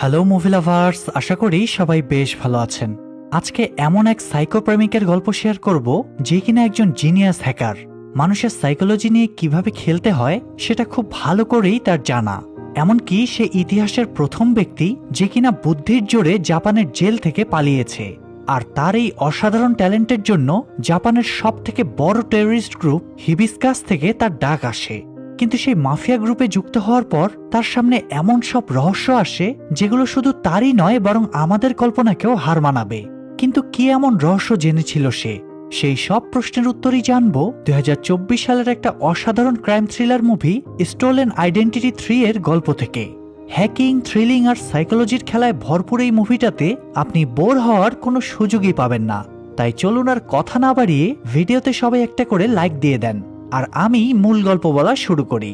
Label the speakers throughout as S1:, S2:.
S1: Hello movie lovers, আশা করি সবাই বেশ ভালো আছেন। আজকে এমন এক সাইকোপ্রেমিকের গল্প শেয়ার করব যে কিনা একজন জিনিয়াস হ্যাকার। মানুষের সাইকোলজি নিয়ে কিভাবে খেলতে হয় সেটা খুব ভালো করেই তার জানা। এমনকি সে ইতিহাসের প্রথম ব্যক্তি যে কিনা বুদ্ধির জোরে জাপানের জেল থেকে পালিয়েছে। আর তার এই অসাধারণ ট্যালেন্টের জন্য জাপানের সবথেকে বড় টেররিস্ট গ্রুপ হিবিস্কাস থেকে তার ডাক আসে। কিন্তু সেই মাফিয়া গ্রুপে যুক্ত হওয়ার পর তার সামনে এমন সব রহস্য আসে যেগুলো শুধু তারই নয় বরং আমাদের কল্পনাকেও হার মানাবে। কিন্তু কি এমন রহস্য জেনেছিল সে? সেই সব প্রশ্নের উত্তরই জানবো 2024 সালের একটা অসাধারণ crime thriller movie stolen identity 3 এর গল্প থেকে। হ্যাকিং, থ্রিলিং আর সাইকোলজির খেলায় ভরপুর এই মুভিটাতে আপনি বোর হওয়ার কোনো সুযোগই পাবেন না। তাই চলুন আর কথা না বাড়িয়ে ভিডিওতে সবাই একটা করে লাইক দিয়ে দেন, আর আমি মূল গল্প বলা শুরু করি।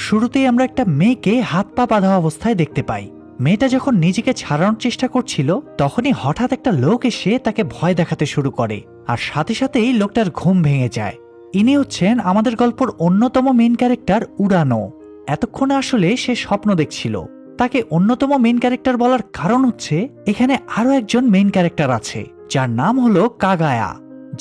S1: শুরুতেই আমরা একটা মেয়েকে হাত পা বাঁধা অবস্থায় দেখতে পাই। মেয়েটা যখন নিজেকে ছাড়ানোর চেষ্টা করছিল তখনই হঠাৎ একটা লোক এসে তাকে ভয় দেখাতে শুরু করে, আর সাথে সাথেই লোকটার ঘুম ভেঙে যায়। ইনি হচ্ছেন আমাদের গল্পের অন্যতম মেইন ক্যারেক্টার উরানো। এতক্ষণে আসলে সে স্বপ্ন দেখছিল। তাকে অন্যতম মেইন ক্যারেক্টার বলার কারণ হচ্ছে এখানে আরো একজন মেইন ক্যারেক্টার আছে যার নাম হলো কাগায়া।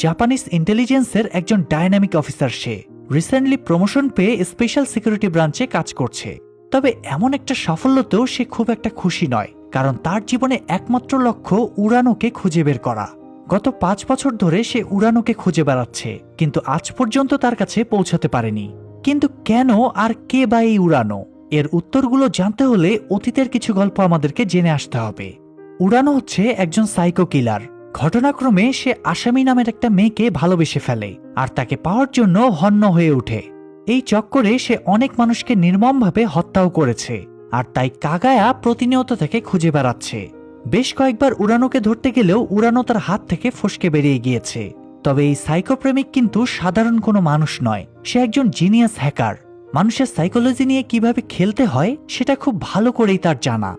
S1: জাপানিজ ইন্টেলিজেন্সের একজন ডাইনামিক অফিসার। সে রিসেন্টলি প্রমোশন পেয়ে স্পেশাল সিকিউরিটি ব্রাঞ্চে কাজ করছে। তবে এমন একটা সাফল্যতেও সে খুব একটা খুশি নয়, কারণ তার জীবনে একমাত্র লক্ষ্য উরানোকে খুঁজে বের করা। গত 5 বছর ধরে সে উরানোকে খুঁজে বেড়াচ্ছে, কিন্তু আজ পর্যন্ত তার কাছে পৌঁছাতে পারেনি। কিন্তু কেন আর কে বা এই উরানো? এর উত্তরগুলো জানতে হলে অতীতের কিছু গল্প আমাদেরকে জেনে আসতে হবে। উরানো হচ্ছে একজন সাইকো কিলার। ঘটনাক্রমে সে আসামি নামের একটা মেয়েকে ভালোবেসে ফেলে আর তাকে পাওয়ার জন্য হন্য হয়ে ওঠে। এই চক্করে সে অনেক মানুষকে নির্মমভাবে হত্যাও করেছে, আর তাই কাগায়া প্রতিনিয়ত তাকে খুঁজে বেড়াচ্ছে। বেশ কয়েকবার উরানোকে ধরতে গেলেও উরানো তার হাত থেকে ফসকে বেরিয়ে গিয়েছে। তবে এই সাইকোপ্রেমিক কিন্তু সাধারণ কোনো মানুষ নয়, সে একজন জিনিয়াস হ্যাকার। মানুষের সাইকোলজি নিয়ে কিভাবে খেলতে হয় সেটা খুব ভালো করেই তার জানা।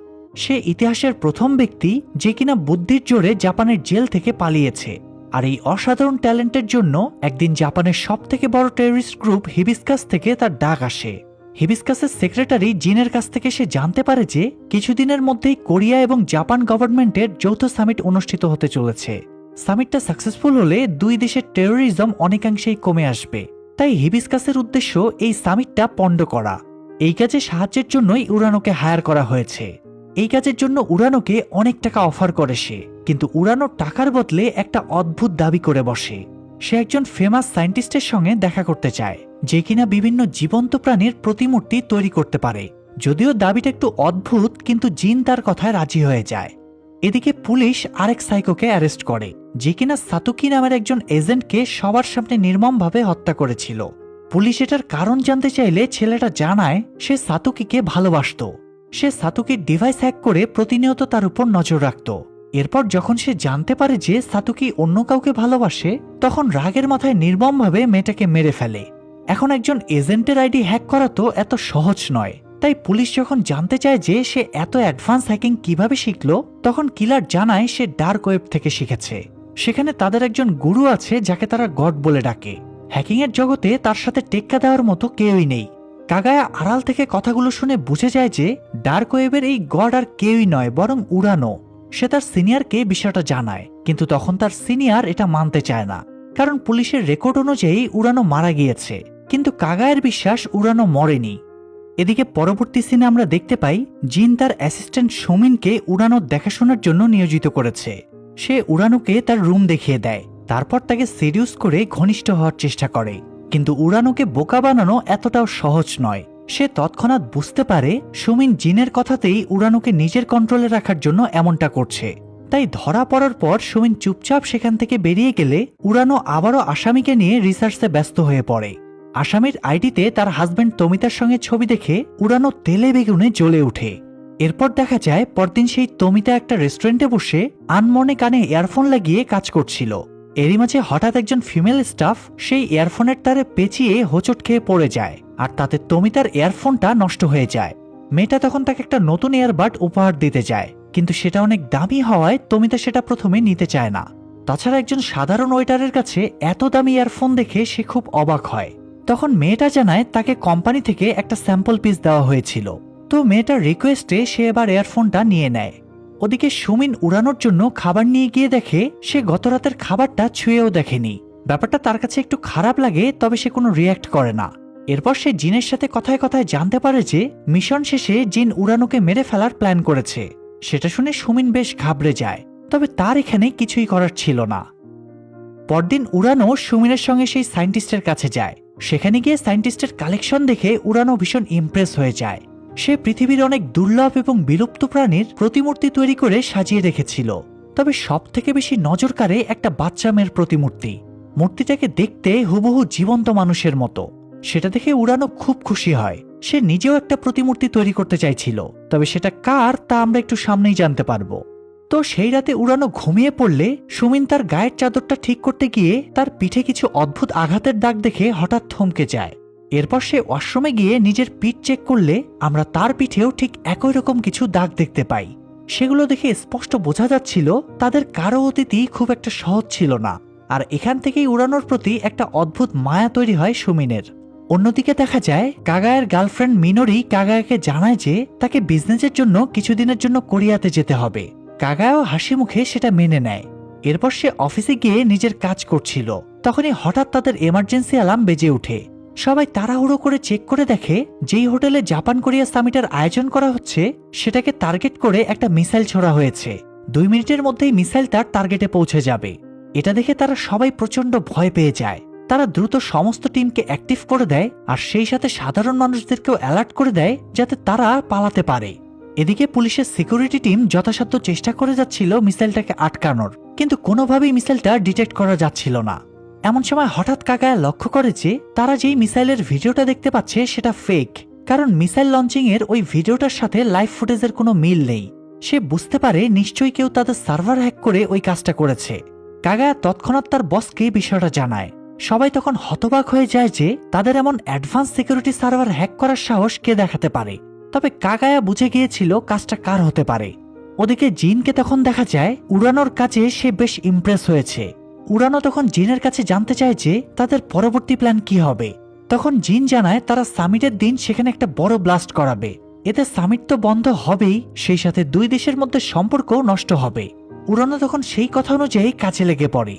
S1: সে ইতিহাসের প্রথম ব্যক্তি যে কিনা বুদ্ধির জোরে জাপানের জেল থেকে পালিয়েছে। আর এই অসাধারণ ট্যালেন্টের জন্য একদিন জাপানের সবথেকে বড় টেররিস্ট গ্রুপ হিবিস্কাস থেকে তার ডাক আসে। হিবিস্কাসের সেক্রেটারি জিনের কাছ থেকে সে জানতে পারে যে কিছুদিনের মধ্যেই কোরিয়া এবং জাপান গভর্নমেন্টের যৌথ সামিট অনুষ্ঠিত হতে চলেছে। সামিটটা সাকসেসফুল হলে দুই দেশের টেরোরিজম অনেকাংশেই কমে আসবে। তাই হিবিস্কাসের উদ্দেশ্য এই সামিটটা পণ্ড করা। এই কাজে সাহায্যের জন্যই উরানোকে হায়ার করা হয়েছে। এই কাজের জন্য উরানোকে অনেক টাকা অফার করে সে, কিন্তু উরানো টাকার বদলে একটা অদ্ভুত দাবি করে বসে। সে একজন ফেমাস সায়েন্টিস্টের সঙ্গে দেখা করতে চায় যে কিনা বিভিন্ন জীবন্ত প্রাণীর প্রতিমূর্তি তৈরি করতে পারে। যদিও দাবিটা একটু অদ্ভুত, কিন্তু জিন তার কথায় রাজি হয়ে যায়। এদিকে পুলিশ আরেক সাইকোকে অ্যারেস্ট করে যে কিনা সাতুকি নামের একজন এজেন্টকে সবার সামনে নির্মমভাবে হত্যা করেছিল। পুলিশ এটার কারণ জানতে চাইলে ছেলেটা জানায় সে সাতুকিকে ভালোবাসত। সে সাতুকির ডিভাইস হ্যাক করে প্রতিনিয়ত তার উপর নজর রাখত। এরপর যখন সে জানতে পারে যে সাতুকি অন্য কাউকে ভালোবাসে, তখন রাগের মাথায় নির্মমভাবে মেয়েটাকে মেরে ফেলে। এখন একজন এজেন্টের আইডি হ্যাক করা তো এত সহজ নয়। তাই পুলিশ যখন জানতে চায় যে সে এত অ্যাডভান্স হ্যাকিং কিভাবে শিখল, তখন কিলার জানায় সে ডার্ক ওয়েব থেকে শিখেছে। সেখানে তাদের একজন গুরু আছে যাকে তারা গড বলে ডাকে। হ্যাকিংয়ের জগতে তার সাথে টেক্কা দেওয়ার মতো কেউই নেই। কাগায়া আড়াল থেকে কথাগুলো শুনে বুঝে যায় যে ডার্ক ওয়েবের এই গড আর কেউই নয় বরং উরানো। সে তার সিনিয়রকে বিষয়টা জানায়, কিন্তু তখন তার সিনিয়র এটা মানতে চায় না, কারণ পুলিশের রেকর্ড অনুযায়ী উরানো মারা গিয়েছে। কিন্তু কাগায়ের বিশ্বাস উরানো মরেনি। এদিকে পরবর্তী সিনে আমরা দেখতে পাই জিন তার অ্যাসিস্ট্যান্ট সুমিনকে উরানোর দেখাশোনার জন্য নিয়োজিত করেছে। সে উরানোকে তার রুম দেখিয়ে দেয়, তারপর তাকে সিরিয়াস করে ঘনিষ্ঠ হওয়ার চেষ্টা করে। কিন্তু উরানোকে বোকা বানানো এতটাও সহজ নয়। সে তৎক্ষণাৎ বুঝতে পারে সুমিন জিনের কথাতেই উরানোকে নিজের কন্ট্রোলে রাখার জন্য এমনটা করছে। তাই ধরা পড়ার পর সুমিন চুপচাপ সেখান থেকে বেরিয়ে গেলে উরানো আবারও আসামিকে নিয়ে রিসার্চে ব্যস্ত হয়ে পড়ে। আসামির আইডিতে তার হাজবেন্ড তমিতার সঙ্গে ছবি দেখে উরানো তেলে বেগুনে জ্বলে ওঠে। এরপর দেখা যায় পরদিন সেই তমিতা একটা রেস্টুরেন্টে বসে আনমনে কানে ইয়ারফোন লাগিয়ে কাজ করছিল। এরই মাঝে হঠাৎ একজন ফিমেল স্টাফ সেই ইয়ারফোনের তারে পেঁচিয়ে হোঁচট খেয়ে পড়ে যায়, আর তাতে তমিতার ইয়ারফোনটা নষ্ট হয়ে যায়। মেয়েটা তখন তাকে একটা নতুন ইয়ারবাড উপহার দিতে যায়, কিন্তু সেটা অনেক দামি হওয়ায় তমিতা সেটা প্রথমে নিতে চায় না। তাছাড়া একজন সাধারণ ওয়েটারের কাছে এত দামি ইয়ারফোন দেখে সে খুব অবাক হয়। তখন মেয়েটা জানায় তাকে কোম্পানি থেকে একটা স্যাম্পল পিস দেওয়া হয়েছিল। তো মেয়েটার রিকোয়েস্টে সে এবার এয়ারফোনটা নিয়ে নেয়। ওদিকে সুমিন উড়ানোর জন্য খাবার নিয়ে গিয়ে দেখে সে গত রাতের খাবারটা ছুঁয়েও দেখেনি। ব্যাপারটা তার কাছে একটু খারাপ লাগে, তবে সে কোনো রিয়্যাক্ট করে না। এরপর সে জিনের সাথে কথায় কথায় জানতে পারে যে মিশন শেষে জিন উড়ানোকে মেরে ফেলার প্ল্যান করেছে। সেটা শুনে সুমিন বেশ ঘাবড়ে যায়, তবে তার এখানে কিছুই করার ছিল না। পরদিন উড়ানো সুমিনের সঙ্গে সেই সায়েন্টিস্টের কাছে যায়। সেখানে গিয়ে সায়েন্টিস্টের কালেকশন দেখে উড়ানো ভীষণ ইমপ্রেস হয়ে যায়। সে পৃথিবীর অনেক দুর্লভ এবং বিলুপ্ত প্রাণীর প্রতিমূর্তি তৈরি করে সাজিয়ে রেখেছিল, তবে সব থেকে বেশি নজর কাড়ে একটা বাচ্চা মেয়ের প্রতিমূর্তি। মূর্তিটাকে দেখতে হুবহু জীবন্ত মানুষের মতো। সেটা দেখে উড়ানো খুব খুশি হয়। সে নিজেও একটা প্রতিমূর্তি তৈরি করতে চাইছিল, তবে সেটা কার তা আমরা একটু সামনেই জানতে পারবো। তো সেই রাতে উড়ানো ঘুমিয়ে পড়লে সুমিন তার গায়ের চাদরটা ঠিক করতে গিয়ে তার পিঠে কিছু অদ্ভুত আঘাতের দাগ দেখে হঠাৎ থমকে যায়। এরপর সে ওয়াশরুমে গিয়ে নিজের পিঠ চেক করলে আমরা তার পিঠেও ঠিক একই রকম কিছু দাগ দেখতে পাই। সেগুলো দেখে স্পষ্ট বোঝা যাচ্ছিল তাদের কারো অতীতই খুব একটা সহজ ছিল না, আর এখান থেকেই উড়ানোর প্রতি একটা অদ্ভুত মায়া তৈরি হয় সুমিনের। অন্যদিকে দেখা যায় কাগায়ের গার্লফ্রেন্ড মিনোরি কাগায়াকে জানায় যে তাকে বিজনেসের জন্য কিছুদিনের জন্য কোরিয়াতে যেতে হবে। কাগায়াও হাসি মুখে সেটা মেনে নেয়। এরপর সে অফিসে গিয়ে নিজের কাজ করছিল, তখনই হঠাৎ তাদের এমার্জেন্সি অ্যালার্ম বেজে ওঠে। সবাই তাড়াহুড়ো করে চেক করে দেখে যেই হোটেলে জাপান কোরিয়া সামিটের আয়োজন করা হচ্ছে সেটাকে টার্গেট করে একটা মিসাইল ছোড়া হয়েছে। 2 মিনিটের মধ্যেই মিসাইল তার টার্গেটে পৌঁছে যাবে। এটা দেখে তারা সবাই প্রচন্ড ভয় পেয়ে যায়। তারা দ্রুত সমস্ত টিমকে অ্যাক্টিভ করে দেয়, আর সেই সাথে সাধারণ মানুষদেরকেও অ্যালার্ট করে দেয় যাতে তারা পালাতে পারে। এদিকে পুলিশের সিকিউরিটি টিম যথাসাধ্য চেষ্টা করে যাচ্ছিল মিসাইলটাকে আটকানোর, কিন্তু কোনোভাবেই মিসাইলটা ডিটেক্ট করা যাচ্ছিল না। এমন সময় হঠাৎ কাগায়া লক্ষ্য করে যে তারা যেই মিসাইলের ভিডিওটা দেখতে পাচ্ছে সেটা ফেক, কারণ মিসাইল লঞ্চিং এর ওই ভিডিওটার সাথে লাইভ ফুটেজের কোনো মিল নেই। সে বুঝতে পারে নিশ্চয়ই কেউ তাদের সার্ভার হ্যাক করে ওই কাজটা করেছে। কাগায়া তৎক্ষণাৎ তার বসকে বিষয়টা জানায়। সবাই তখন হতবাক হয়ে যায় যে তাদের এমন অ্যাডভান্স সিকিউরিটি সার্ভার হ্যাক করার সাহস কে দেখাতে পারে। তবে কাগায়া বুঝে গিয়েছিল কাজটা কার হতে পারে। ওদিকে জিনকে তখন দেখা যায় উড়ানোর কাজে সে বেশ ইমপ্রেস হয়েছে। উড়ানো তখন জিনের কাছে জানতে চায় যে তাদের পরবর্তী প্ল্যান কি হবে। তখন জিন জানায় তারা সামিটের দিন সেখানে একটা বড় ব্লাস্ট করাবে। এতে সামিট তো বন্ধ হবেই, সেই সাথে 2 দেশের মধ্যে সম্পর্কও নষ্ট হবে। উড়ানো তখন সেই কথা অনুযায়ী কাজে লেগে পড়ে।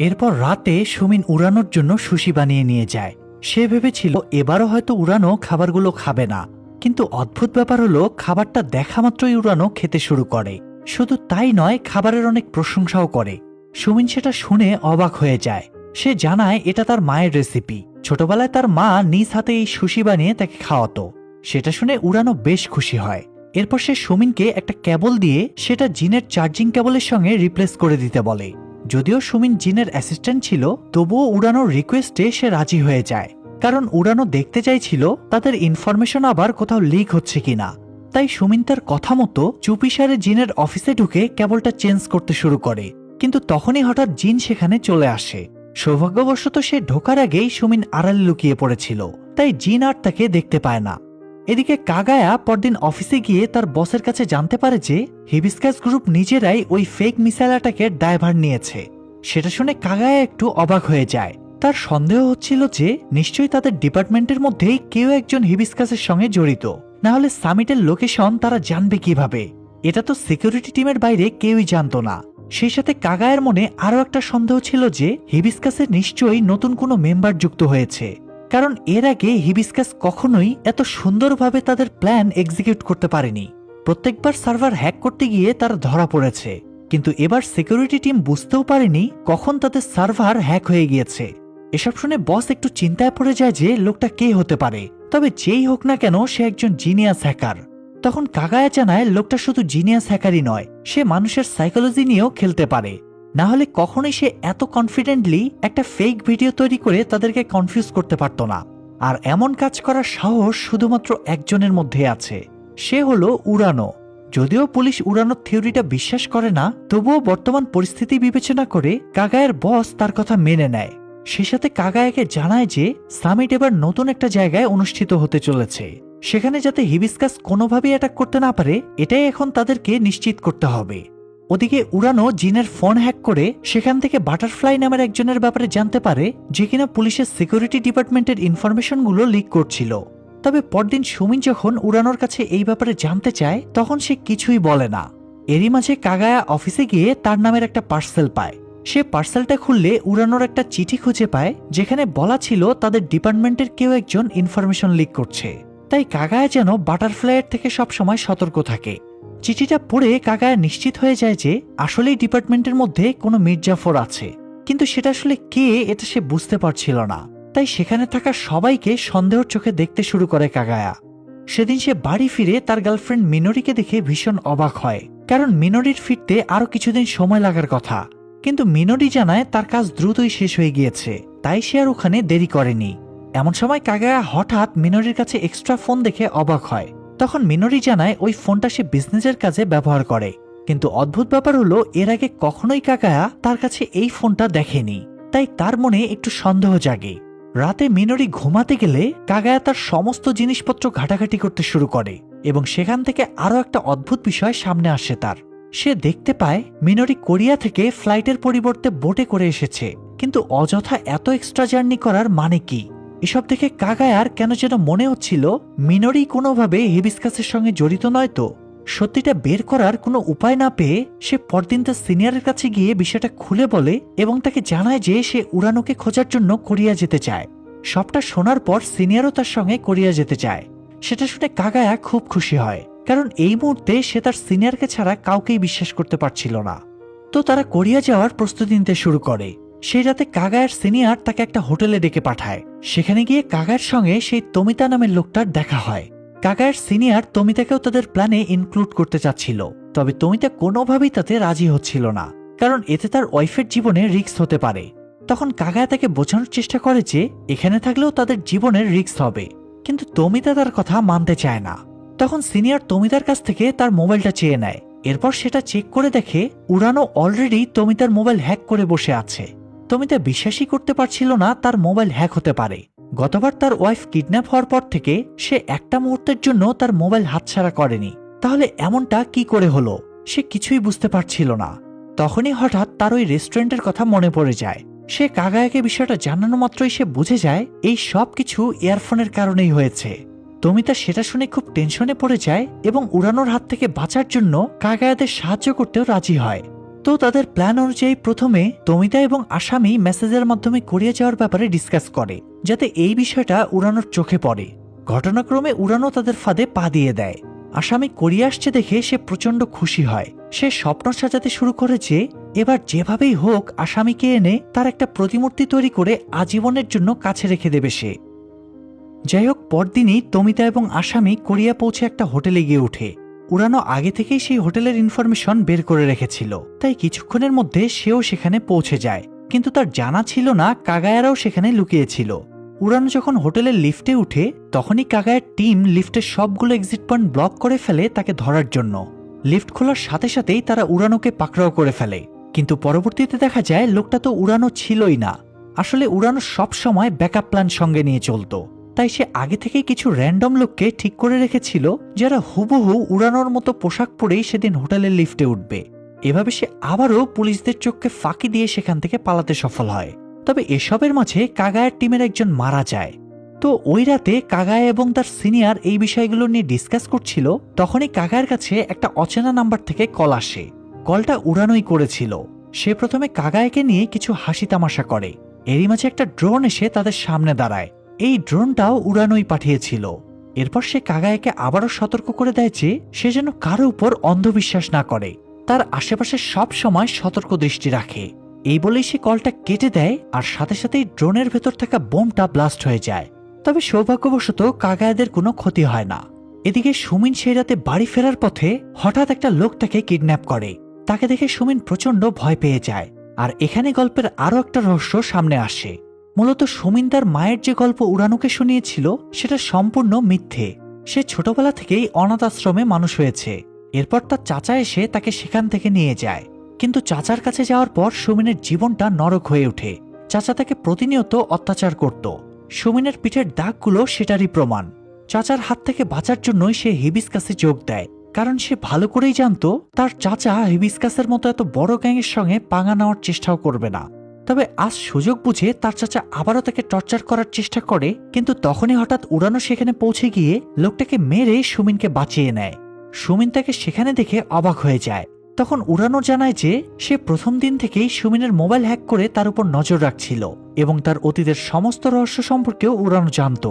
S1: এরপর রাতে সুমিন উড়ানোর জন্য সুশি বানিয়ে নিয়ে যায়। সে ভেবেছিল এবারও হয়তো উড়ানো খাবারগুলো খাবে না, কিন্তু অদ্ভুত ব্যাপার হলো খাবারটা দেখা মাত্রই উড়ানো খেতে শুরু করে। শুধু তাই নয়, খাবারের অনেক প্রশংসাও করে। সুমিন সেটা শুনে অবাক হয়ে যায়। সে জানায় এটা তার মায়ের রেসিপি। ছোটবেলায় তার মা নিজ হাতে এই সুশি বানিয়ে তাকে খাওয়াতো। সেটা শুনে উড়ানো বেশ খুশি হয়। এরপর সে সুমিনকে একটা কেবল দিয়ে সেটা জিনের চার্জিং কেবলের সঙ্গে রিপ্লেস করে দিতে বলে। যদিও সুমিন জিনের অ্যাসিস্ট্যান্ট ছিল, তবুও উড়ানোর রিকোয়েস্টে সে রাজি হয়ে যায়, কারণ উড়ানো দেখতে চাইছিল তাদের ইনফরমেশন আবার কোথাও লিক হচ্ছে কিনা। তাই সুমিন তার কথা মতো চুপিসারে জিনের অফিসে ঢুকে কেবলটা চেঞ্জ করতে শুরু করে, কিন্তু তখনই হঠাৎ জিন সেখানে চলে আসে। সৌভাগ্যবশত সে ঢোকার আগেই সুমিন আড়ালে লুকিয়ে পড়েছিল, তাই জিন আর তাকে দেখতে পায় না। এদিকে কাগায়া পরদিন অফিসে গিয়ে তার বসের কাছে জানতে পারে যে হিবিস্কাস গ্রুপ নিজেরাই ওই ফেক মিসাইল অ্যাটাকের দায়ভার নিয়েছে। সেটা শুনে কাগায়া একটু অবাক হয়ে যায়। তার সন্দেহ হচ্ছিল যে নিশ্চয়ই তাদের ডিপার্টমেন্টের মধ্যেই কেউ একজন হিবিস্কাসের সঙ্গে জড়িত, না হলে সামিটের লোকেশন তারা জানবে কিভাবে? এটা তো সিকিউরিটি টিমের বাইরে কেউই জানতো না। সেই সাথে কাগায়ের মনে আরো একটা সন্দেহ ছিল যে হিবিস্কাসের নিশ্চয়ই নতুন কোনো মেম্বার যুক্ত হয়েছে, কারণ এর আগে হিবিস্কাস কখনোই এত সুন্দরভাবে তাদের প্ল্যান এক্সিকিউট করতে পারেনি। প্রত্যেকবার সার্ভার হ্যাক করতে গিয়ে তারা ধরা পড়েছে, কিন্তু এবার সিকিউরিটি টিম বুঝতেও পারেনি কখন তাদের সার্ভার হ্যাক হয়ে গিয়েছে। এসব শুনে বস একটু চিন্তায় পড়ে যায় যে লোকটা কে হতে পারে, তবে যেই হোক না কেন সে একজন জিনিয়াস হ্যাকার। তখন কাগায়া জানায় লোকটা শুধু জিনিয়াস হ্যাকারই নয়, সে মানুষের সাইকোলজি নিয়েও খেলতে পারে। না হলে কখনোই সে এত কনফিডেন্টলি একটা ফেক ভিডিও তৈরি করে তাদেরকে কনফিউজ করতে পারত না। আর এমন কাজ করার সাহস শুধুমাত্র একজনের মধ্যে আছে, সে হলো উড়ানো। যদিও পুলিশ উড়ানোর থিওরিটা বিশ্বাস করে না, তবুও বর্তমান পরিস্থিতি বিবেচনা করে কাগায়ের বস তার কথা মেনে নেয়। সে সাথে কাগায়াকে জানায় যে সামিট এবার নতুন একটা জায়গায় অনুষ্ঠিত হতে চলেছে, সেখানে যাতে হিবিস্কাস কোনোভাবেই অ্যাটাক করতে না পারে, এটাই এখন তাদেরকে নিশ্চিত করতে হবে। ওদিকে উড়ানো জিনের ফোন হ্যাক করে সেখান থেকে বাটারফ্লাই নামের একজনের ব্যাপারে জানতে পারে, যে কিনা পুলিশের সিকিউরিটি ডিপার্টমেন্টের ইনফরমেশনগুলো লিক করছিল। তবে পরদিন সুমিন যখন উড়ানোর কাছে এই ব্যাপারে জানতে চায় তখন সে কিছুই বলে না। এরই মাঝে কাগায়া অফিসে গিয়ে তার নামের একটা পার্সেল পায়। সে পার্সেলটা খুললে উড়ানোর একটা চিঠি খুঁজে পায়, যেখানে বলা ছিল তাদের ডিপার্টমেন্টের কেউ একজন ইনফরমেশন লিক করছে। তাই কাগায়া যেন বাটারফ্লাইয়ের থেকে সবসময় সতর্ক থাকে। চিঠিটা পড়ে কাগায়া নিশ্চিত হয়ে যায় যে আসলেই ডিপার্টমেন্টের মধ্যে কোনো মির্জাফর আছে, কিন্তু সেটা আসলে কে এটা সে বুঝতে পারছিল না। তাই সেখানে থাকা সবাইকে সন্দেহের চোখে দেখতে শুরু করে কাগায়া। সেদিন সে বাড়ি ফিরে তার গার্লফ্রেন্ড মিনোরিকে দেখে ভীষণ অবাক হয়, কারণ মিনোরির ফিরতে আরো কিছুদিন সময় লাগার কথা। কিন্তু মিনোরি জানায় তার কাজ দ্রুতই শেষ হয়ে গিয়েছে, তাই সে আর ওখানে দেরি করেনি। এমন সময় কাগায়া হঠাৎ মিনোরির কাছে এক্সট্রা ফোন দেখে অবাক হয়। তখন মিনোরি জানায় ওই ফোনটা সে বিজনেসের কাজে ব্যবহার করে। কিন্তু অদ্ভুত ব্যাপার হলো, এর আগে কখনোই কাগায়া তার কাছে এই ফোনটা দেখেনি, তাই তার মনে একটু সন্দেহ জাগে। রাতে মিনোরি ঘুমাতে গেলে কাগায়া তার সমস্ত জিনিসপত্র ঘাটাঘাটি করতে শুরু করে এবং সেখান থেকে আরো একটা অদ্ভুত বিষয় সামনে আসে তার। সে দেখতে পায় মিনোরি কোরিয়া থেকে ফ্লাইটের পরিবর্তে বোটে করে এসেছে, কিন্তু অযথা এত এক্সট্রা জার্নি করার মানে কি? এসব দেখে কাগায়ার কেন যেন মনে হচ্ছিল মিনোরি কোনোভাবে হিবিস্কাসের সঙ্গে জড়িত নয়। তো সত্যিটা বের করার কোনো উপায় না পেয়ে সে পরদিন তার সিনিয়রের কাছে গিয়ে বিষয়টা খুলে বলে এবং তাকে জানায় যে সে উড়ানোকে খোঁজার জন্য কোরিয়া যেতে চায়। সবটা শোনার পর সিনিয়রও তার সঙ্গে কোরিয়া যেতে চায়। সেটা শুনে কাগায়া খুব খুশি হয়, কারণ এই মুহূর্তে সে তার সিনিয়রকে ছাড়া কাউকেই বিশ্বাস করতে পারছিল না। তো তারা কোরিয়া যাওয়ার প্রস্তুতি নিতে শুরু করে। সেই রাতে কাগায়ার সিনিয়র তাকে একটা হোটেলে ডেকে পাঠায়। সেখানে গিয়ে কাগায়ার সঙ্গে সেই তমিতা নামের লোকটার দেখা হয়। কাগায়ার সিনিয়র তমিতাকেও তাদের প্ল্যানে ইনক্লুড করতে চাচ্ছিল, তবে তমিতা কোনোভাবেই তাতে রাজি হচ্ছিল না, কারণ এতে তার ওয়াইফের জীবনে রিস্ক হতে পারে। তখন কাগায়া তাকে বোঝানোর চেষ্টা করে যে এখানে থাকলেও তাদের জীবনের রিস্ক হবে, কিন্তু তমিতা তার কথা মানতে চায় না। তখন সিনিয়র তমিতার কাছ থেকে তার মোবাইলটা চেয়ে নেয়। এরপর সেটা চেক করে দেখে উড়ানো অলরেডি তমিতার মোবাইল হ্যাক করে বসে আছে। তমিতা বিশ্বাসই করতে পারছিল না তার মোবাইল হ্যাক হতে পারে। গতবার তার ওয়াইফ কিডন্যাপ হওয়ার পর থেকে সে একটা মুহূর্তের জন্য তার মোবাইল হাতছাড়া করেনি, তাহলে এমনটা কি করে হলো সে কিছুই বুঝতে পারছিল না। তখনই হঠাৎ তার ওই রেস্টুরেন্টের কথা মনে পড়ে যায়। সে কাগায়াকে বিষয়টা জানানো মাত্রই সে বুঝে যায় এই সব কিছু ইয়ারফোনের কারণেই হয়েছে। তমিতা সেটা শুনে খুব টেনশনে পড়ে যায় এবং উড়ানোর হাত থেকে বাঁচার জন্য কাগায়াদের সাহায্য করতেও রাজি হয়। তো তাদের প্ল্যান অনুযায়ী প্রথমে তমিতা এবং আসামি মেসেজের মাধ্যমে কোরিয়া যাওয়ার ব্যাপারে ডিসকাস করে, যাতে এই বিষয়টা উড়ানোর চোখে পড়ে। ঘটনাক্রমে উড়ানো তাদের ফাঁদে পা দিয়ে দেয়। আসামি কোরিয়া আসছে দেখে সে প্রচন্ড খুশি হয়। সে স্বপ্ন সাজাতে শুরু করে যে এবার যেভাবেই হোক আসামিকে এনে তার একটা প্রতিমূর্তি তৈরি করে আজীবনের জন্য কাছে রেখে দেবে সে। যাই হোক, পরদিনই তমিতা এবং আসামি কোরিয়া পৌঁছে একটা হোটেলে গিয়ে ওঠে। উড়ানো আগে থেকেই সেই হোটেলের ইনফরমেশন বের করে রেখেছিল, তাই কিছুক্ষণের মধ্যে সেও সেখানে পৌঁছে যায়। কিন্তু তার জানা ছিল না কাগায়ারাও সেখানে লুকিয়েছিল। উড়ানো যখন হোটেলের লিফটে উঠে তখনই কাগায়ার টিম লিফটের সবগুলো এক্সিট পয়েন্ট ব্লক করে ফেলে তাকে ধরার জন্য। লিফট খোলার সাথে সাথেই তারা উড়ানোকে পাকড়াও করে ফেলে, কিন্তু পরবর্তীতে দেখা যায় লোকটা তো উড়ানো ছিলই না। আসলে উড়ানো সব সময় ব্যাকআপ প্ল্যান সঙ্গে নিয়ে চলতো, তাই সে আগে থেকেই কিছু র্যান্ডম লোককে ঠিক করে রেখেছিল যারা হুবহু উড়ানোর মতো পোশাক পরেই সেদিন হোটেলের লিফটে উঠবে। এভাবে সে আবারও পুলিশদের চোখকে ফাঁকি দিয়ে সেখান থেকে পালাতে সফল হয়। তবে এসবের মাঝে কাগায়ার টিমের একজন মারা যায়। তো ওই রাতে কাগায়া এবং তার সিনিয়র এই বিষয়গুলো নিয়ে ডিসকাস করছিল, তখনই কাগায়ার কাছে একটা অচেনা নাম্বার থেকে কল আসে। কলটা উড়ানোই করেছিল। সে প্রথমে কাগায়াকে নিয়ে কিছু হাসি তামাশা করে। এরই মাঝে একটা ড্রোন এসে তাদের সামনে দাঁড়ায়। এই ড্রোনটাও উড়ানোই পাঠিয়েছিল। এরপর সে কাগায়াকে আবারও সতর্ক করে দেয় যে সে যেন কারো উপর অন্ধবিশ্বাস না করে, তার আশেপাশে সব সময় সতর্ক দৃষ্টি রাখে। এই বলেই সে কলটা কেটে দেয়, আর সাথে সাথেই ড্রোনের ভেতর থাকা বোমটা ব্লাস্ট হয়ে যায়। তবে সৌভাগ্যবশত কাগায়াদের কোনো ক্ষতি হয় না। এদিকে সুমিন সেই রাতে বাড়ি ফেরার পথে হঠাৎ একটা লোক তাকে কিডন্যাপ করে। তাকে দেখে সুমিন প্রচন্ড ভয় পেয়ে যায়। আর এখানে গল্পের আরো একটা রহস্য সামনে আসে। মূলত সুমিন তার মায়ের যে গল্প উড়ানোকে শুনিয়েছিল সেটা সম্পূর্ণ মিথ্যে। সে ছোটবেলা থেকেই অনাথ আশ্রমে মানুষ হয়েছে। এরপর তার চাচা এসে তাকে সেখান থেকে নিয়ে যায়, কিন্তু চাচার কাছে যাওয়ার পর সুমিনের জীবনটা নরক হয়ে ওঠে। চাচা তাকে প্রতিনিয়ত অত্যাচার করত। সুমিনের পিঠের দাগগুলো সেটারই প্রমাণ। চাচার হাত থেকে বাঁচার জন্যই সে হিবিস্কাসে যোগ দেয়, কারণ সে ভালো করেই জানতো তার চাচা হিবিস্কাসের মতো এত বড় গ্যাংয়ের সঙ্গে পাঙ্গা নেওয়ার চেষ্টাও করবে না। তবে আজ সুযোগ বুঝে তার চাচা আবারও তাকে টর্চার করার চেষ্টা করে, কিন্তু তখনই হঠাৎ উড়ানো সেখানে পৌঁছে গিয়ে লোকটাকে মেরে সুমিনকে বাঁচিয়ে নেয়। সুমিন তাকে সেখানে দেখে অবাক হয়ে যায়। তখন উড়ানো জানায় যে সে প্রথম দিন থেকেই সুমিনের মোবাইল হ্যাক করে তার উপর নজর রাখছিল এবং তার অতীতের সমস্ত রহস্য সম্পর্কেও উড়ানো জানত।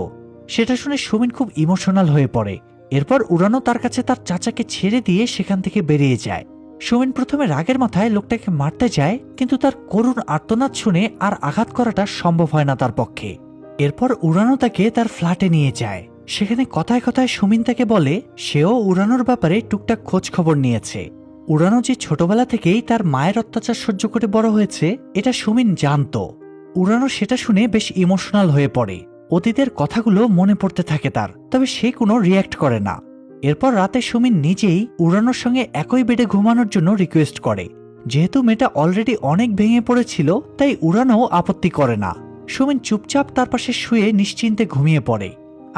S1: সেটা শুনে সুমিন খুব ইমোশনাল হয়ে পড়ে। এরপর উড়ানো তার কাছে তার চাচাকে ছেড়ে দিয়ে সেখান থেকে বেরিয়ে যায়। সুমিন প্রথমে রাগের মাথায় লোকটাকে মারতে যায়, কিন্তু তার করুণ আর্তনাদ শুনে আর আঘাত করাটা সম্ভব হয় না তার পক্ষে। এরপর উড়ানো তাকে তার ফ্ল্যাটে নিয়ে যায়। সেখানে কথায় কথায় সুমিন তাকে বলে সেও উড়ানোর ব্যাপারে টুকটাক খোঁজ খবর নিয়েছে। উড়ানো যে ছোটবেলা থেকেই তার মায়ের অত্যাচার সহ্য করে বড় হয়েছে এটা সুমিন জানত। উড়ানো সেটা শুনে বেশ ইমোশনাল হয়ে পড়ে। অতীতের কথাগুলো মনে পড়তে থাকে তার, তবে সে কোনো রিয়্যাক্ট করে না। এরপর রাতে সুমিন নিজেই উড়ানোর সঙ্গে একই বেডে ঘুমানোর জন্য রিকোয়েস্ট করে। যেহেতু মেয়েটা অলরেডি অনেক ভেঙে পড়েছিল তাই উড়ানো আপত্তি করে না। সুমিন চুপচাপ তার পাশে শুয়ে নিশ্চিন্তে ঘুমিয়ে পড়ে।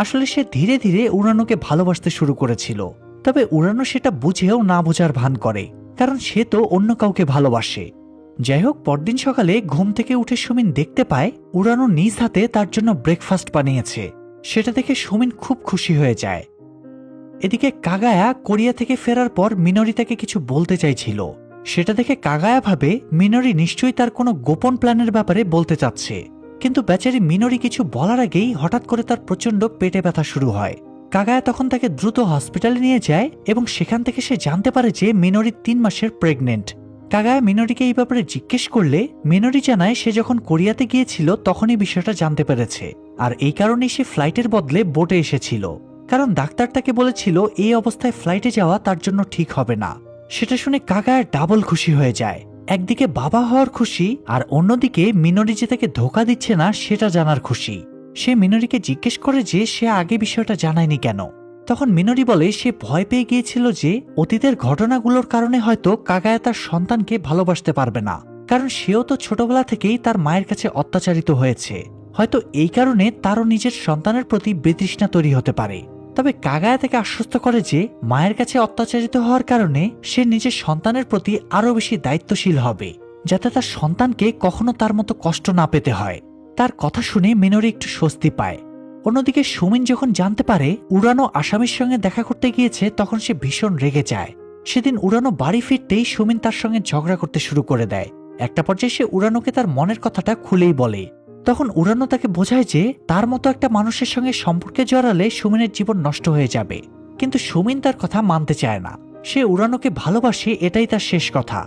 S1: আসলে সে ধীরে ধীরে উড়ানোকে ভালোবাসতে শুরু করেছিল, তবে উড়ানো সেটা বুঝেও না বোঝার ভান করে, কারণ সে তো অন্য কাউকে ভালোবাসে। যাই হোক, পরদিন সকালে ঘুম থেকে উঠে সুমিন দেখতে পায় উড়ানো নিজ হাতে তার জন্য ব্রেকফাস্ট বানিয়েছে। সেটা দেখে সুমিন খুব খুশি হয়ে যায়। এদিকে কাগায়া কোরিয়া থেকে ফেরার পর মিনরি তাকে কিছু বলতে চাইছিল। সেটা দেখে কাগায়া ভাবে মিনরি নিশ্চয়ই তার কোনো গোপন প্ল্যানের ব্যাপারে বলতে চাচ্ছে, কিন্তু বেচারি মিনরি কিছু বলার আগেই হঠাৎ করে তার প্রচন্ড পেটে ব্যথা শুরু হয়। কাগায়া তখন তাকে দ্রুত হসপিটালে নিয়ে যায় এবং সেখান থেকে সে জানতে পারে যে মিনরি 3 মাসের প্রেগনেন্ট। কাগায়া মিনরিকে এই ব্যাপারে জিজ্ঞেস করলে মিনরি জানায় সে যখন কোরিয়াতে গিয়েছিল তখনই বিষয়টা জানতে পেরেছে, আর এই কারণেই সে ফ্লাইটের বদলে বোটে এসেছিল, কারণ ডাক্তার তাকে বলেছিল এই অবস্থায় ফ্লাইটে যাওয়া তার জন্য ঠিক হবে না। সেটা শুনে কাগায়া ডাবল খুশি হয়ে যায়। একদিকে বাবা হওয়ার খুশি, আর অন্যদিকে মিনরি যে তাকে ধোকা দিচ্ছে না সেটা জানার খুশি। সে মিনরিকে জিজ্ঞেস করে যে সে আগে বিষয়টা জানায়নি কেন। তখন মিনরি বলে সে ভয় পেয়ে গিয়েছিল যে অতীতের ঘটনাগুলোর কারণে হয়তো কাগায়া তার সন্তানকে ভালোবাসতে পারবে না, কারণ সেও তো ছোটবেলা থেকেই তার মায়ের কাছে অত্যাচারিত হয়েছে। হয়তো এই কারণে তারও নিজের সন্তানের প্রতি বিতৃষ্ণা তৈরি হতে পারে। তবে কাগায়া তাকে আশ্বস্ত করে যে মায়ের কাছে অত্যাচারিত হওয়ার কারণে সে নিজের সন্তানের প্রতি আরো বেশি দায়িত্বশীল হবে, যাতে তার সন্তানকে কখনো তার মতো কষ্ট না পেতে হয়। তার কথা শুনে মিনরি একটু স্বস্তি পায়। অন্যদিকে সুমিন যখন জানতে পারে উড়ানো আসামির সঙ্গে দেখা করতে গিয়েছে তখন সে ভীষণ রেগে যায়। সেদিন উড়ানো বাড়ি ফিরতেই সুমিন তার সঙ্গে ঝগড়া করতে শুরু করে দেয়। একটা পর্যায়ে সে উড়ানোকে তার মনের কথাটা খুলেই বলে। তখন উড়ানো তাকে বোঝায় যে তার মতো একটা মানুষের সঙ্গে সম্পর্কে জড়ালে সুমিনের জীবন নষ্ট হয়ে যাবে, কিন্তু সুমিন তার কথা মানতে চায় না। সে উড়ানোকে ভালোবাসে, এটাই তার শেষ কথা।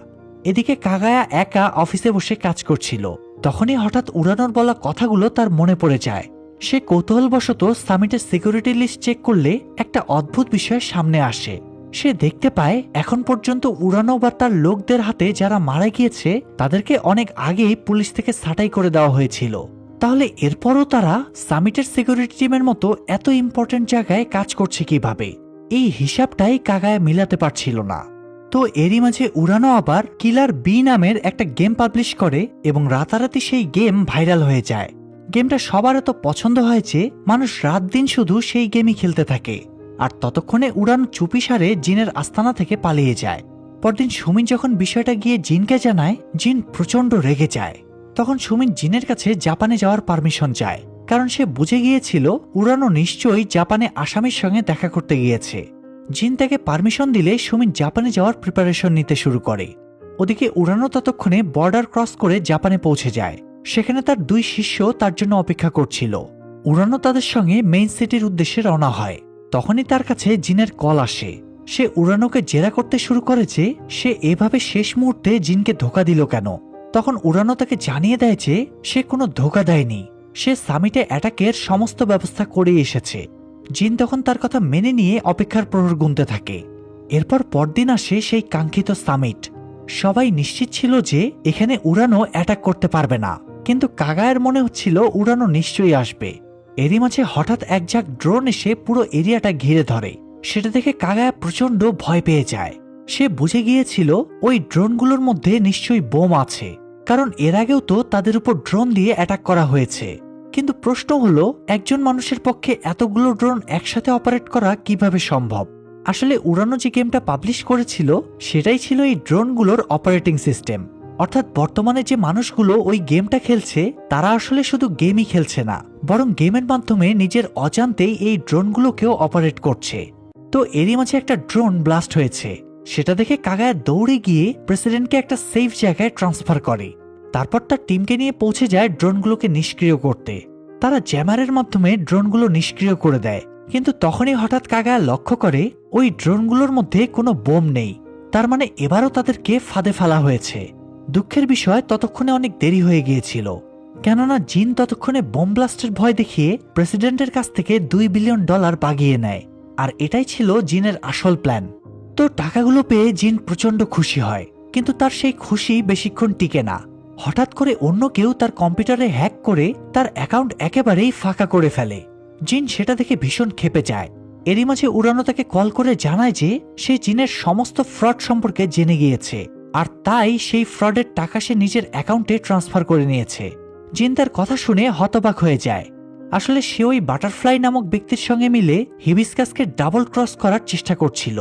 S1: এদিকে কাগায়া একা অফিসে বসে কাজ করছিল। তখনই হঠাৎ উড়ানোর বলা কথাগুলো তার মনে পড়ে যায়। সে কৌতূহলবশত সামিটের সিকিউরিটি লিস্ট চেক করলে একটা অদ্ভুত বিষয় সামনে আসে। সে দেখতে পায় এখন পর্যন্ত উড়ানো বা তার লোকদের হাতে যারা মারা গিয়েছে তাদেরকে অনেক আগেই পুলিশ থেকে ছাঁটাই করে দেওয়া হয়েছিল। তাহলে এরপরও তারা সামিটের সিকিউরিটি টিমের মতো এত ইম্পর্টেন্ট জায়গায় কাজ করছে কিভাবে? এই হিসাবটাই কাগায়া মিলাতে পারছিল না। তো এরই মাঝে উড়ানো আবার কিলার বি নামের একটা গেম পাবলিশ করে এবং রাতারাতি সেই গেম ভাইরাল হয়ে যায়। গেমটা সবার এত পছন্দ হয়েছে মানুষ রাত দিন শুধু সেই গেমই খেলতে থাকে। আর ততক্ষণে উড়ানো চুপিসারে জিনের আস্তানা থেকে পালিয়ে যায়। পরদিন সুমিন যখন বিষয়টা গিয়ে জিনকে জানায়, জিন প্রচন্ড রেগে যায়। তখন সুমিন জিনের কাছে জাপানে যাওয়ার পারমিশন চায়, কারণ সে বুঝে গিয়েছিল উড়ানো নিশ্চয়ই জাপানে আসামির সঙ্গে দেখা করতে গিয়েছে। জিন তাকে পারমিশন দিলে সুমিন জাপানে যাওয়ার প্রিপারেশন নিতে শুরু করে। ওদিকে উড়ানো ততক্ষণে বর্ডার ক্রস করে জাপানে পৌঁছে যায়। সেখানে তার 2 শিষ্য তার জন্য অপেক্ষা করছিল। উড়ানো তাদের সঙ্গে মেইন সিটির উদ্দেশ্যে রওনা হয়। তখনই তার কাছে জিনের কল আসে। সে উড়ানোকে জেরা করতে শুরু করে যে সে এভাবে শেষ মুহূর্তে জিনকে ধোকা দিল কেন। তখন উড়ানো তাকে জানিয়ে দেয় যে সে কোনো ধোকা দেয়নি, সে সামিটে অ্যাটাকের সমস্ত ব্যবস্থা করে এসেছে। জিন তখন তার কথা মেনে নিয়ে অপেক্ষার প্রহর গুনতে থাকে। এরপর পরদিন আসে সেই কাঙ্ক্ষিত সামিট। সবাই নিশ্চিত ছিল যে এখানে উড়ানো অ্যাটাক করতে পারবে না, কিন্তু কাগায়ের মনে হচ্ছিল উড়ানো নিশ্চয়ই আসবে। এরই মাঝে হঠাৎ এক ঝাঁক ড্রোন এসে পুরো এরিয়াটা ঘিরে ধরে। সেটা দেখে কাগায়া প্রচন্ড ভয় পেয়ে যায়। সে বুঝে গিয়েছিল ওই ড্রোনগুলোর মধ্যে নিশ্চয়ই বোম আছে, কারণ এর আগেও তো তাদের উপর ড্রোন দিয়ে অ্যাটাক করা হয়েছে। কিন্তু প্রশ্ন হলো একজন মানুষের পক্ষে এতগুলো ড্রোন একসাথে অপারেট করা কিভাবে সম্ভব? আসলে উড়ানো যে গেমটা পাবলিশ করেছিল সেটাই ছিল এই ড্রোনগুলোর অপারেটিং সিস্টেম। অর্থাৎ বর্তমানে যে মানুষগুলো ওই গেমটা খেলছে তারা আসলে শুধু গেমই খেলছে না, বরং গেমের মাধ্যমে নিজের অজান্তেই এই ড্রোনগুলোকেও অপারেট করছে। তো এরই মাঝে একটা ড্রোন ব্লাস্ট হয়েছে, সেটা দেখে কাগায়া দৌড়ে গিয়ে প্রেসিডেন্টকে একটা সেফ জায়গায় ট্রান্সফার করে। তারপর তার টিমকে নিয়ে পৌঁছে যায় ড্রোনগুলোকে নিষ্ক্রিয় করতে। তারা জ্যামারের মাধ্যমে ড্রোনগুলো নিষ্ক্রিয় করে দেয়, কিন্তু তখনই হঠাৎ কাগায়া লক্ষ্য করে ওই ড্রোনগুলোর মধ্যে কোনো বোম নেই। তার মানে এবারও তাদেরকে ফাঁদে ফেলা হয়েছে। দুঃখের বিষয় ততক্ষণে অনেক দেরি হয়ে গিয়েছিল, কেননা জিন ততক্ষণে বোম ব্লাস্টের ভয় দেখিয়ে প্রেসিডেন্টের কাছ থেকে $2 বিলিয়ন বাগিয়ে নেয়। আর এটাই ছিল জিনের আসল প্ল্যান। তো টাকাগুলো পেয়ে জিন প্রচন্ড খুশি হয়, কিন্তু তার সেই খুশি বেশিক্ষণ টিকে না। হঠাৎ করে অন্য কেউ তার কম্পিউটারে হ্যাক করে তার অ্যাকাউন্ট একেবারেই ফাঁকা করে ফেলে। জিন সেটা দেখে ভীষণ ক্ষেপে যায়। এরই মাঝে উড়ানো তাকে কল করে জানায় যে সে জিনের সমস্ত ফ্রড সম্পর্কে জেনে গিয়েছে, আর তাই সেই ফ্রডের টাকা সে নিজের অ্যাকাউন্টে ট্রান্সফার করে নিয়েছে। জিন তার কথা শুনে হতবাক হয়ে যায়। আসলে সে ওই বাটারফ্লাই নামক ব্যক্তির সঙ্গে মিলে হিবিস্কাসকে ডাবল ক্রস করার চেষ্টা করছিল,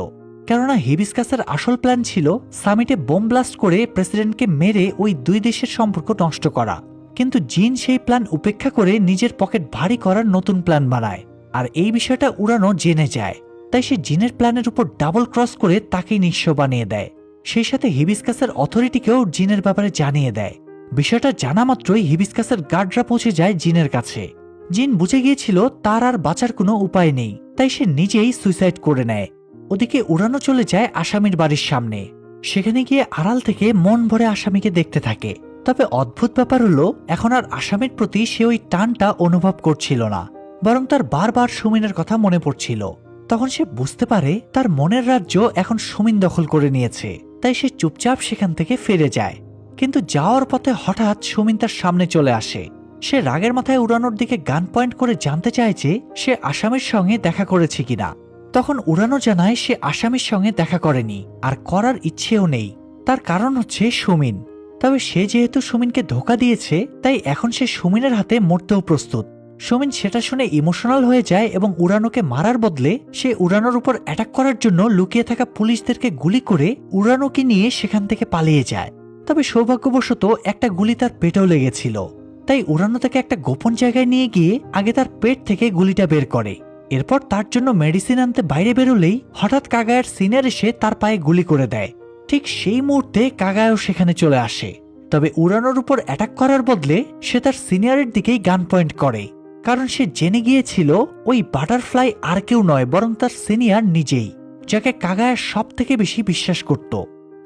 S1: কেননা হিবিস্কাসের আসল প্ল্যান ছিল সামিটে বোম ব্লাস্ট করে প্রেসিডেন্টকে মেরে ওই দুই দেশের সম্পর্ক নষ্ট করা। কিন্তু জিন সেই প্ল্যান উপেক্ষা করে নিজের পকেট ভারী করার নতুন প্ল্যান বানায়, আর এই বিষয়টা উড়ানো জেনে যায়। তাই সে জিনের প্ল্যানের উপর ডাবল ক্রস করে তাকেই নিঃস্ব বানিয়ে দেয়। সেই সাথে হিবিস্কাসের অথরিটিকেও জিনের ব্যাপারে জানিয়ে দেয়। বিষয়টা জানা মাত্রই হিবিস্কাসের গার্ডরা পৌঁছে যায় জিনের কাছে। জিন বুঝে গিয়েছিল তার আর বাঁচার কোনো উপায় নেই, তাই সে নিজেই সুইসাইড করে নেয়। ওদিকে উড়ানো চলে যায় আসামির বাড়ির সামনে। সেখানে গিয়ে আড়াল থেকে মন ভরে আসামিকে দেখতে থাকে। তবে অদ্ভুত ব্যাপার হলো, এখন আর আসামির প্রতি সে ওই টানটা অনুভব করছিল না, বরং তার বারবার সুমিনের কথা মনে পড়ছিল। তখন সে বুঝতে পারে তার মনের রাজ্য এখন সুমিন দখল করে নিয়েছে, তাই সে চুপচাপ সেখান থেকে ফিরে যায়। কিন্তু যাওয়ার পথে হঠাৎ সুমিন তার সামনে চলে আসে। সে রাগের মাথায় উড়ানোর দিকে গান পয়েন্ট করে জানতে চায় যে সে আসামির সঙ্গে দেখা করেছে কিনা। তখন উড়ানো জানায় সে আসামির সঙ্গে দেখা করেনি, আর করার ইচ্ছেও নেই। তার কারণ হচ্ছে সুমিন। তবে সে যেহেতু সুমিনকে ধোঁকা দিয়েছে, তাই এখন সে সুমিনের হাতে মরতেও প্রস্তুত। সুমিন সেটা শুনে ইমোশনাল হয়ে যায় এবং উড়ানোকে মারার বদলে সে উড়ানোর উপর অ্যাটাক করার জন্য লুকিয়ে থাকা পুলিশদেরকে গুলি করে উড়ানোকে নিয়ে সেখান থেকে পালিয়ে যায়। তবে সৌভাগ্যবশত একটা গুলি তার পেটেও লেগেছিল, তাই উড়ানো তাকে একটা গোপন জায়গায় নিয়ে গিয়ে আগে তার পেট থেকে গুলিটা বের করে। এরপর তার জন্য মেডিসিন আনতে বাইরে বেরোলেই হঠাৎ কাগায়ার সিনিয়র এসে তার পায়ে গুলি করে দেয়। ঠিক সেই মুহূর্তে কাগায়াও সেখানে চলে আসে। তবে উড়ানোর উপর অ্যাটাক করার বদলে সে তার সিনিয়রের দিকেই গান পয়েন্ট করে, কারণ সে জেনে গিয়েছিল ওই বাটারফ্লাই আর কেউ নয় বরং তার সিনিয়র নিজেই, যাকে কাগায়া সব থেকে বেশি বিশ্বাস করত।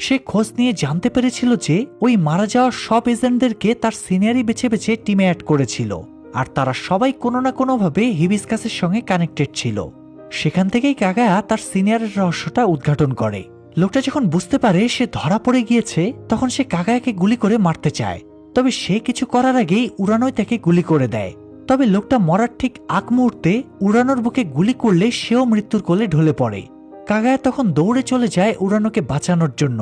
S1: সে খোঁজ নিয়ে জানতে পেরেছিল যে ওই মারা যাওয়া সব এজেন্টদেরকে তার সিনিয়রই বেছে বেছে টিমে অ্যাড করেছিল, আর তারা সবাই কোনো না কোনোভাবে হিবিস্কাসের সঙ্গে কানেক্টেড ছিল। সেখান থেকেই কাগায়া তার সিনিয়রের রহস্যটা উদ্ঘাটন করে। লোকটা যখন বুঝতে পারে সে ধরা পড়ে গিয়েছে, তখন সে কাগায়াকে গুলি করে মারতে চায়। তবে সে কিছু করার আগেই উড়ানোই তাকে গুলি করে দেয়। তবে লোকটা মরার ঠিক আগ মুহূর্তে উড়ানোর বুকে গুলি করলে সেও মৃত্যুর কোলে ঢলে পড়ে। কাগায়া তখন দৌড়ে চলে যায় উড়ানোকে বাঁচানোর জন্য,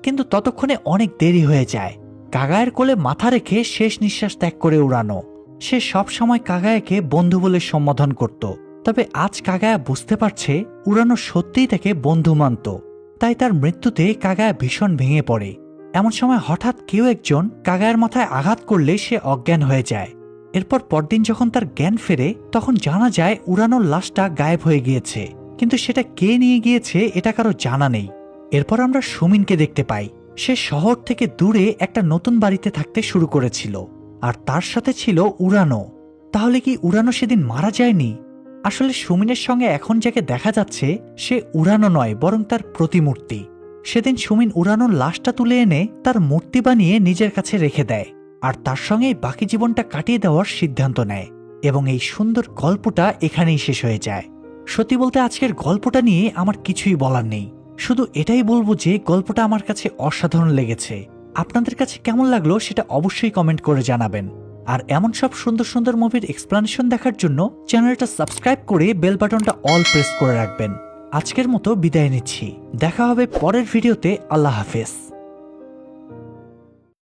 S1: কিন্তু ততক্ষণে অনেক দেরি হয়ে যায়। কাগায়ের কোলে মাথা রেখে শেষ নিঃশ্বাস ত্যাগ করে উড়ানো। সে সব সময় কাগায়াকে বন্ধু বলে সম্বোধন করত, তবে আজ কাগায়া বুঝতে পারছে উড়ানো সত্যিই তাকে বন্ধু মানত। তাই তার মৃত্যুতে কাগায়া ভীষণ ভেঙে পড়ে। এমন সময় হঠাৎ কেউ একজন কাগায়ের মাথায় আঘাত করলে সে অজ্ঞান হয়ে যায়। এরপর পরদিন যখন তার জ্ঞান ফেরে, তখন জানা যায় উড়ানোর লাশটা গায়েব হয়ে গিয়েছে, কিন্তু সেটা কে নিয়ে গিয়েছে এটা কারো জানা নেই। এরপর আমরা সুমিনকে দেখতে পাই। সে শহর থেকে দূরে একটা নতুন বাড়িতে থাকতে শুরু করেছিল, আর তার সাথে ছিল উড়ানো। তাহলে কি উড়ানো সেদিন মারা যায়নি? আসলে সুমিনের সঙ্গে এখন যাকে দেখা যাচ্ছে সে উড়ানো নয় বরং তার প্রতিমূর্তি। সেদিন সুমিন উড়ানোর লাশটা তুলে এনে তার মূর্তি বানিয়ে নিজের কাছে রেখে দেয়, আর তার সঙ্গে বাকি জীবনটা কাটিয়ে দেওয়ার সিদ্ধান্ত নেয়। এবং এই সুন্দর গল্পটা এখানেই শেষ হয়ে যায়। সত্যি বলতে আজকের গল্পটা নিয়ে আমার কিছুই বলার নেই, শুধু এটাই বলবো যে গল্পটা আমার কাছে অসাধারণ লেগেছে। আপনাদের কাছে কেমন লাগলো সেটা অবশ্যই কমেন্ট করে জানাবেন। আর এমন সব সুন্দর সুন্দর মুভির এক্সপ্লানেশন দেখার জন্য চ্যানেলটা সাবস্ক্রাইব করে বেল বাটনটা অল প্রেস করে রাখবেন। আজকের মতো বিদায় নিচ্ছি, দেখা হবে পরের ভিডিওতে। আল্লাহ হাফেজ।